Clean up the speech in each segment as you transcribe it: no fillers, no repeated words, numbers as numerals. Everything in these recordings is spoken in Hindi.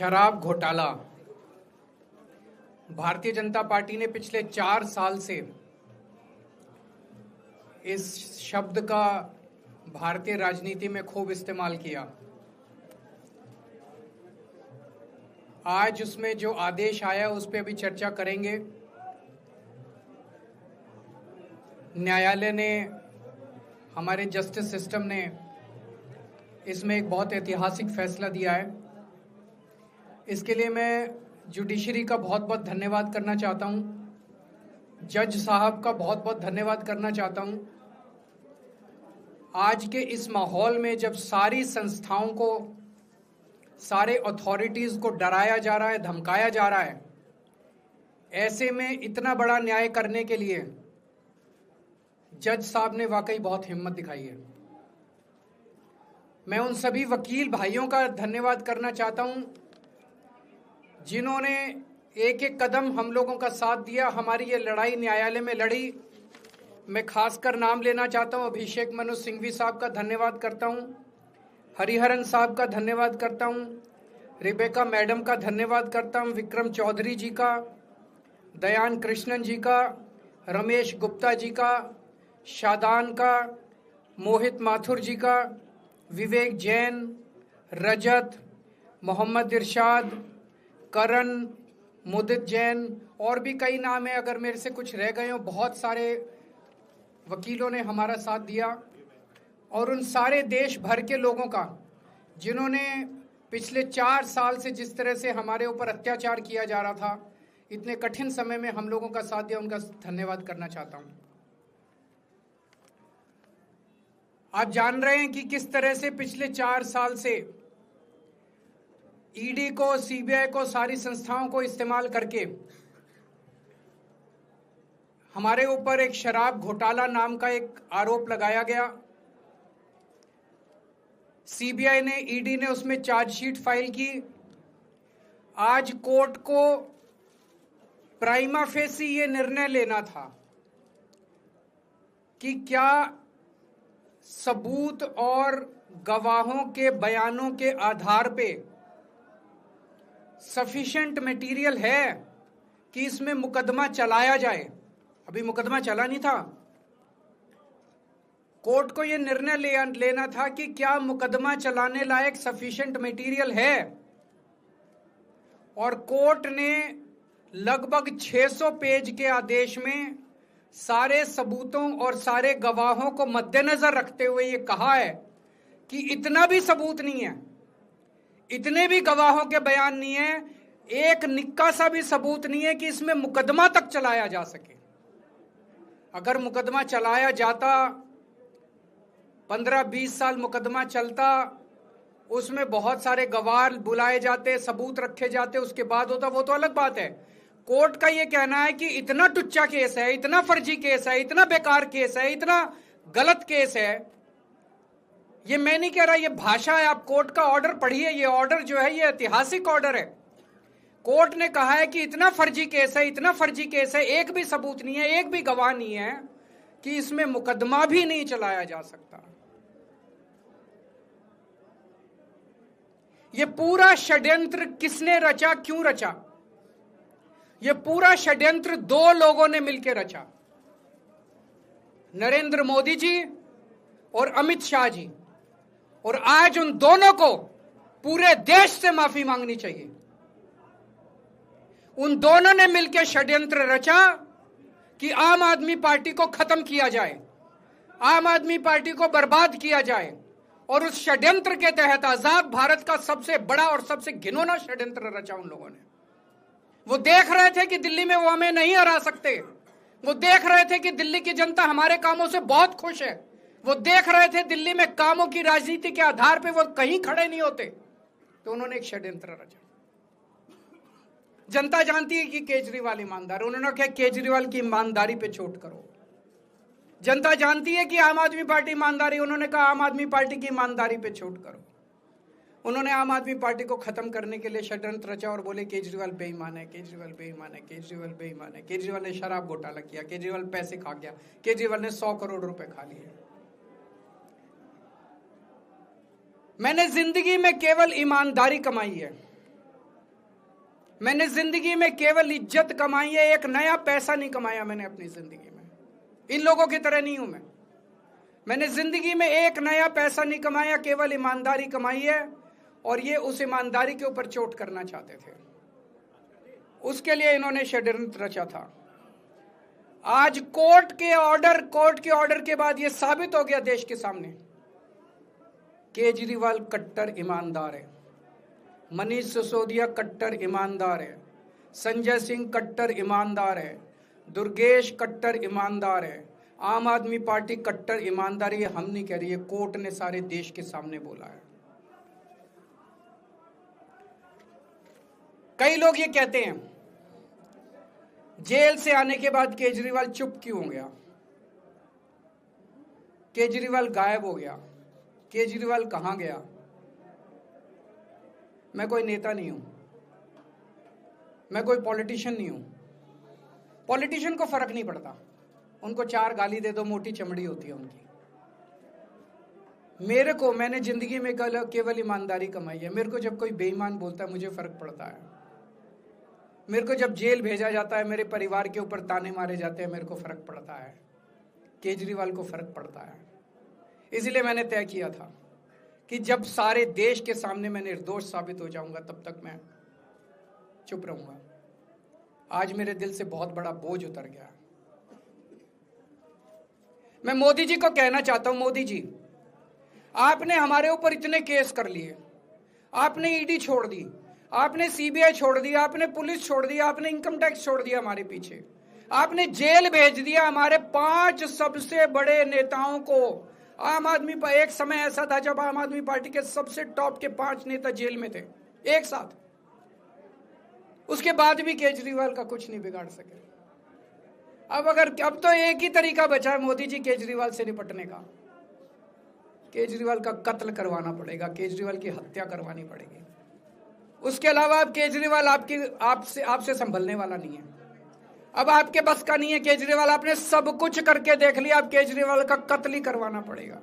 शराब घोटाला। भारतीय जनता पार्टी ने पिछले 4 साल से इस शब्द का भारतीय राजनीति में खूब इस्तेमाल किया। आज उसमें जो आदेश आया उस पर भी चर्चा करेंगे। न्यायालय ने, हमारे जस्टिस सिस्टम ने इसमें एक बहुत ऐतिहासिक फैसला दिया है। इसके लिए मैं जुडिशरी का बहुत बहुत धन्यवाद करना चाहता हूं, जज साहब का बहुत बहुत धन्यवाद करना चाहता हूं। आज के इस माहौल में जब सारी संस्थाओं को, सारे अथॉरिटीज को डराया जा रहा है, धमकाया जा रहा है, ऐसे में इतना बड़ा न्याय करने के लिए जज साहब ने वाकई बहुत हिम्मत दिखाई है। मैं उन सभी वकील भाइयों का धन्यवाद करना चाहता हूं जिन्होंने एक एक कदम हम लोगों का साथ दिया, हमारी ये लड़ाई न्यायालय में लड़ी। मैं खासकर नाम लेना चाहता हूं, अभिषेक मनु सिंघवी साहब का धन्यवाद करता हूं, हरिहरन साहब का धन्यवाद करता हूं, रिबेका मैडम का धन्यवाद करता हूं, विक्रम चौधरी जी का, दयान कृष्णन जी का, रमेश गुप्ता जी का, शादान का, मोहित माथुर जी का, विवेक जैन, रजत, मोहम्मद इरशाद, करण, मुदित जैन, और भी कई नाम है, अगर मेरे से कुछ रह गए हो। बहुत सारे वकीलों ने हमारा साथ दिया, और उन सारे देश भर के लोगों का जिन्होंने पिछले 4 साल से जिस तरह से हमारे ऊपर अत्याचार किया जा रहा था, इतने कठिन समय में हम लोगों का साथ दिया, उनका धन्यवाद करना चाहता हूं। आप जान रहे हैं कि किस तरह से पिछले 4 साल से ईडी को, सीबीआई को, सारी संस्थाओं को इस्तेमाल करके हमारे ऊपर एक शराब घोटाला नाम का एक आरोप लगाया गया। सीबीआई ने, ईडी ने उसमें चार्जशीट फाइल की। आज कोर्ट को प्राइमा फेसी ये निर्णय लेना था कि क्या सबूत और गवाहों के बयानों के आधार पे सफिशिएंट मटेरियल है कि इसमें मुकदमा चलाया जाए। अभी मुकदमा चला नहीं था। कोर्ट को यह निर्णय लेना था कि क्या मुकदमा चलाने लायक सफिशिएंट मटेरियल है, और कोर्ट ने लगभग 600 पेज के आदेश में सारे सबूतों और सारे गवाहों को मद्देनजर रखते हुए ये कहा है कि इतना भी सबूत नहीं है, इतने भी गवाहों के बयान नहीं है, एक निक्का सा भी सबूत नहीं है कि इसमें मुकदमा तक चलाया जा सके। अगर मुकदमा चलाया जाता, 15-20 साल मुकदमा चलता, उसमें बहुत सारे गवाह बुलाए जाते, सबूत रखे जाते, उसके बाद होता, वो तो अलग बात है। कोर्ट का ये कहना है कि इतना टुच्चा केस है, इतना फर्जी केस है, इतना बेकार केस है, इतना गलत केस है। ये मैं नहीं कह रहा, ये भाषा है। आप कोर्ट का ऑर्डर पढ़िए। ये ऑर्डर जो है ये ऐतिहासिक ऑर्डर है। कोर्ट ने कहा है कि इतना फर्जी केस है, इतना फर्जी केस है, एक भी सबूत नहीं है, एक भी गवाह नहीं है कि इसमें मुकदमा भी नहीं चलाया जा सकता। ये पूरा षड्यंत्र किसने रचा, क्यों रचा? ये पूरा षड्यंत्र 2 लोगों ने मिलकर रचा, नरेंद्र मोदी जी और अमित शाह जी। और आज उन दोनों को पूरे देश से माफी मांगनी चाहिए। उन दोनों ने मिलकर षड्यंत्र रचा कि आम आदमी पार्टी को खत्म किया जाए, आम आदमी पार्टी को बर्बाद किया जाए, और उस षड्यंत्र के तहत आजाद भारत का सबसे बड़ा और सबसे घिनौना षड्यंत्र रचा उन लोगों ने। वो देख रहे थे कि दिल्ली में वो हमें नहीं हरा सकते। वो देख रहे थे कि दिल्ली की जनता हमारे कामों से बहुत खुश है। वो देख रहे थे दिल्ली में कामों की राजनीति के आधार पे वो कहीं खड़े नहीं होते, तो उन्होंने एक षड्यंत्र रचा। जनता जानती है कि केजरीवाल ईमानदार, उन्होंने कहा केजरीवाल की ईमानदारी पे चोट करो। जनता जानती है कि आम आदमी पार्टी ईमानदारी, उन्होंने कहा आम आदमी पार्टी की ईमानदारी पे चोट करो। उन्होंने आम आदमी पार्टी को खत्म करने के लिए षड्यंत्र रचा और बोले केजरीवाल बेईमान है, केजरीवाल बेईमान है, केजरीवाल बेईमान है, केजरीवाल ने शराब घोटाला किया, केजरीवाल पैसे खा गया, केजरीवाल ने 100 करोड़ रुपए खा लिए। मैंने जिंदगी में केवल ईमानदारी कमाई है। मैंने जिंदगी में केवल इज्जत कमाई है, एक नया पैसा नहीं कमाया मैंने अपनी जिंदगी में। इन लोगों की तरह नहीं हूं मैं। मैंने जिंदगी में एक नया पैसा नहीं कमाया, केवल ईमानदारी कमाई है। और ये उस ईमानदारी के ऊपर चोट करना चाहते थे, उसके लिए इन्होंने षड्यंत्र रचा था। आज कोर्ट के ऑर्डर के बाद ये साबित हो गया देश के सामने, केजरीवाल कट्टर ईमानदार है, मनीष सिसोदिया कट्टर ईमानदार है, संजय सिंह कट्टर ईमानदार है, दुर्गेश कट्टर ईमानदार है, आम आदमी पार्टी कट्टर ईमानदारी है। हम नहीं कह रही है, कोर्ट ने सारे देश के सामने बोला है। कई लोग ये कहते हैं जेल से आने के बाद केजरीवाल चुप क्यों हो गया, केजरीवाल गायब हो गया, केजरीवाल कहां गया। मैं कोई नेता नहीं हूं, मैं कोई पॉलिटिशियन नहीं हूं। पॉलिटिशियन को फर्क नहीं पड़ता, उनको 4 गाली दे दो, मोटी चमड़ी होती है उनकी। मैंने जिंदगी में केवल ईमानदारी कमाई है। मेरे को जब कोई बेईमान बोलता है मुझे फर्क पड़ता है। मेरे को जब जेल भेजा जाता है, मेरे परिवार के ऊपर ताने मारे जाते हैं, मेरे को फर्क पड़ता है। केजरीवाल को फर्क पड़ता है। इसलिए मैंने तय किया था कि जब सारे देश के सामने मैं निर्दोष साबित हो जाऊंगा तब तक मैं चुप रहूंगा। आज मेरे दिल से बहुत बड़ा बोझ उतर गया। मैं मोदी जी को कहना चाहता हूं, मोदी जी आपने हमारे ऊपर इतने केस कर लिए, आपने ईडी छोड़ दी, आपने सीबीआई छोड़ दी, आपने पुलिस छोड़ दी, आपने इनकम टैक्स छोड़ दिया हमारे पीछे, आपने जेल भेज दिया हमारे 5 सबसे बड़े नेताओं को। आम आदमी पर एक समय ऐसा था जब आम आदमी पार्टी के सबसे टॉप के 5 नेता जेल में थे एक साथ। उसके बाद भी केजरीवाल का कुछ नहीं बिगाड़ सके। अब तो एक ही तरीका बचा है मोदी जी केजरीवाल से निपटने का, केजरीवाल का कत्ल करवाना पड़ेगा, केजरीवाल की हत्या करवानी पड़ेगी। उसके अलावा अब केजरीवाल आपसे संभलने वाला नहीं है। अब आपके बस का नहीं है केजरीवाल, आपने सब कुछ करके देख लिया, अब केजरीवाल का कत्ल ही करवाना पड़ेगा।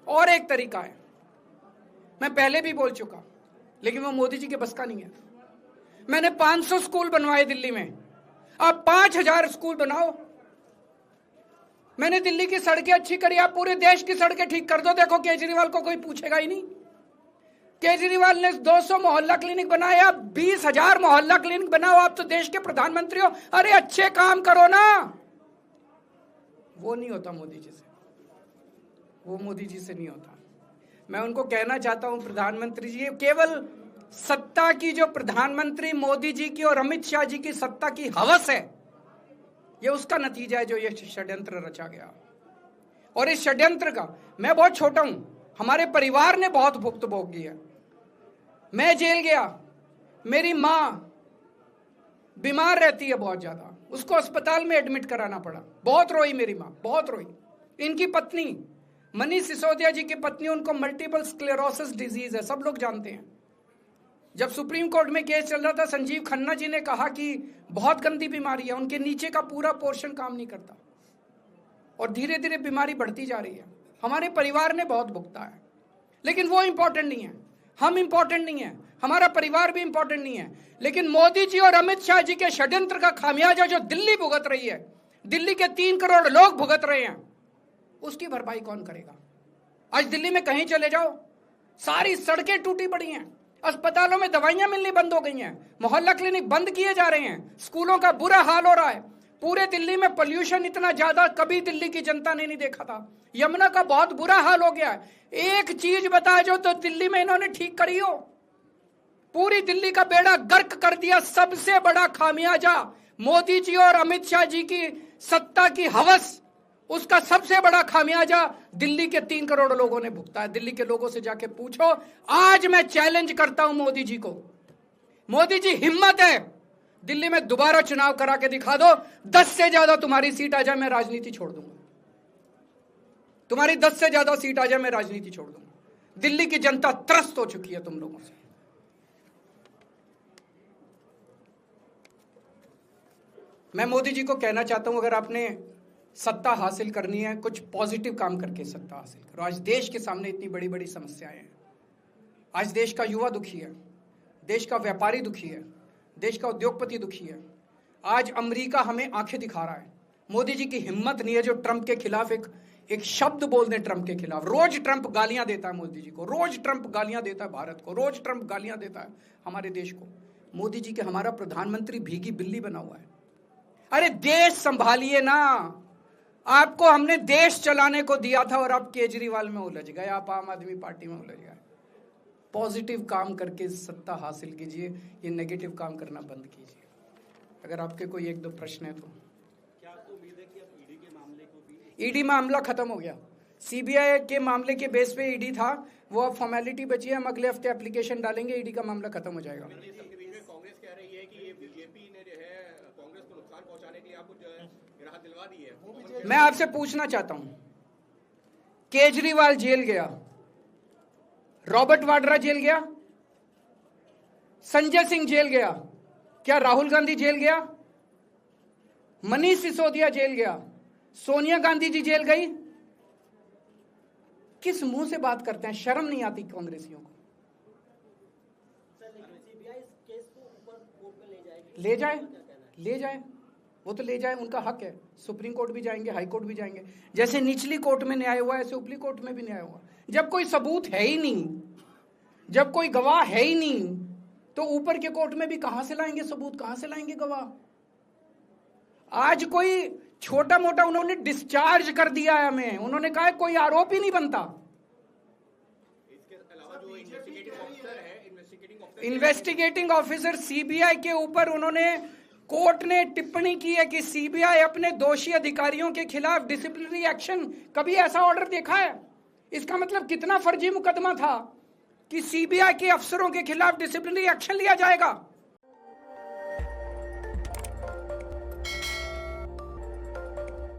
और एक तरीका है, मैं पहले भी बोल चुका, लेकिन वो मोदी जी के बस का नहीं है। मैंने 500 स्कूल बनवाए दिल्ली में, आप 5000 स्कूल बनाओ। मैंने दिल्ली की सड़कें अच्छी करी, आप पूरे देश की सड़कें ठीक कर दो, देखो केजरीवाल को कोई पूछेगा ही नहीं। केजरीवाल ने 200 मोहल्ला क्लिनिक बनाए, आप 20,000 मोहल्ला क्लिनिक बनाओ। आप तो देश के प्रधानमंत्री हो, अरे अच्छे काम करो ना। वो नहीं होता मोदी जी से, वो मोदी जी से नहीं होता। मैं उनको कहना चाहता हूं, प्रधानमंत्री जी, केवल सत्ता की जो प्रधानमंत्री मोदी जी की और अमित शाह जी की सत्ता की हवस है, ये उसका नतीजा है जो ये षड्यंत्र रचा गया। और इस षड्यंत्र का मैं बहुत छोटा हूं, हमारे परिवार ने बहुत भुगत भोगी है। मैं जेल गया, मेरी मां बीमार रहती है बहुत ज्यादा, उसको अस्पताल में एडमिट कराना पड़ा, बहुत रोई मेरी मां, बहुत रोई। इनकी पत्नी मनीष सिसोदिया जी की पत्नी, उनको मल्टीपल स्क्लेरोसिस डिजीज है, सब लोग जानते हैं। जब सुप्रीम कोर्ट में केस चल रहा था, संजीव खन्ना जी ने कहा कि बहुत गंदी बीमारी है, उनके नीचे का पूरा पोर्शन काम नहीं करता और धीरे धीरे बीमारी बढ़ती जा रही है। हमारे परिवार ने बहुत भुगता है, लेकिन वो इंपॉर्टेंट नहीं है, हम इंपॉर्टेंट नहीं है, हमारा परिवार भी इंपॉर्टेंट नहीं है। लेकिन मोदी जी और अमित शाह जी के षड्यंत्र का खामियाजा जो दिल्ली भुगत रही है, दिल्ली के 3 करोड़ लोग भुगत रहे हैं, उसकी भरपाई कौन करेगा? आज दिल्ली में कहीं चले जाओ, सारी सड़कें टूटी पड़ी हैं, अस्पतालों में दवाइयां मिलनी बंद हो गई हैं, मोहल्ला क्लिनिक बंद किए जा रहे हैं, स्कूलों का बुरा हाल हो रहा है। पूरे दिल्ली में पोल्यूशन इतना ज्यादा कभी दिल्ली की जनता ने नहीं देखा था। यमुना का बहुत बुरा हाल हो गया है। एक चीज बता जो तो दिल्ली में इन्होंने ठीक करी हो, पूरी दिल्ली का बेड़ा गर्क कर दिया। सबसे बड़ा खामियाजा मोदी जी और अमित शाह जी की सत्ता की हवस, उसका सबसे बड़ा खामियाजा दिल्ली के 3 करोड़ लोगों ने भुगता है। दिल्ली के लोगों से जाके पूछो। आज मैं चैलेंज करता हूं मोदी जी को, मोदी जी हिम्मत है दिल्ली में दोबारा चुनाव करा के दिखा दो, 10 से ज्यादा तुम्हारी सीट आ जाए मैं राजनीति छोड़ दूंगा, तुम्हारी 10 से ज्यादा सीट आ जाए मैं राजनीति छोड़ दूंगा। दिल्ली की जनता त्रस्त हो चुकी है तुम लोगों से। मैं मोदी जी को कहना चाहता हूं, अगर आपने सत्ता हासिल करनी है, कुछ पॉजिटिव काम करके सत्ता हासिल करो। आज देश के सामने इतनी बड़ी बड़ी समस्याएं हैं। आज देश का युवा दुखी है, देश का व्यापारी दुखी है, देश का उद्योगपति दुखी है। आज अमेरिका हमें आंखें दिखा रहा है। मोदी जी की हिम्मत नहीं है जो ट्रंप के खिलाफ एक शब्द बोल दें। ट्रंप के खिलाफ रोज ट्रंप गालियां देता है मोदी जी को, रोज ट्रंप गालियां देता है भारत को, रोज ट्रंप गालियां देता है हमारे देश को। मोदी जी के हमारा प्रधानमंत्री भीगी बिल्ली बना हुआ है। अरे देश संभालिए ना, आपको हमने देश चलाने को दिया था और आप केजरीवाल में उलझ गए, आप आम आदमी पार्टी में उलझ गए। पॉजिटिव काम करके सत्ता हासिल कीजिए, ये नेगेटिव काम करना बंद कीजिए। अगर आपके कोई एक दो प्रश्न है तो। क्या आपको उम्मीद है कि अब ईडी के मामले को भी? ईडी मामला खत्म हो गया। सीबीआई के मामले के बेस पे ईडी था, वो अब फॉर्मेलिटी बची है। हम अगले हफ्ते एप्लीकेशन डालेंगे, ईडी का मामला खत्म हो जाएगा। कांग्रेस कह रही है कि ये बीजेपी ने जो है कांग्रेस को नुकसान पहुंचाने के लिए आपको जो है राहत दिलवा दी है। मैं आपसे पूछना चाहता हूं, केजरीवाल जेल गया, रॉबर्ट वाड्रा जेल गया, संजय सिंह जेल गया, क्या राहुल गांधी जेल गया, मनीष सिसोदिया जेल गया, सोनिया गांधी जी जेल गई? किस मुंह से बात करते हैं? शर्म नहीं आती कांग्रेसियों को? ले जाए, वो तो ले जाए, उनका हक है। सुप्रीम कोर्ट भी जाएंगे, हाई कोर्ट भी जाएंगे। जैसे निचली कोर्ट में न्याय हुआ, ऐसे ऊपरी कोर्ट में भी न्याय हुआ। जब कोई सबूत है ही नहीं, जब कोई गवाह है ही नहीं, तो ऊपर के कोर्ट में भी कहां से लाएंगे सबूत, कहां से लाएंगे गवाह? आज कोई छोटा मोटा उन्होंने डिस्चार्ज कर दिया है हमें, उन्होंने कहा है कोई आरोप ही नहीं बनता। इसके अलावा जो इन्वेस्टिगेटिंग ऑफिसर है, इन्वेस्टिगेटिंग ऑफिसर सीबीआई के ऊपर उन्होंने, कोर्ट ने टिप्पणी की है कि सीबीआई अपने दोषी अधिकारियों के खिलाफ डिसिप्लिनरी एक्शन, कभी ऐसा ऑर्डर देखा है? इसका मतलब कितना फर्जी मुकदमा था कि सीबीआई के अफसरों के खिलाफ डिसिप्लिनरी एक्शन लिया जाएगा।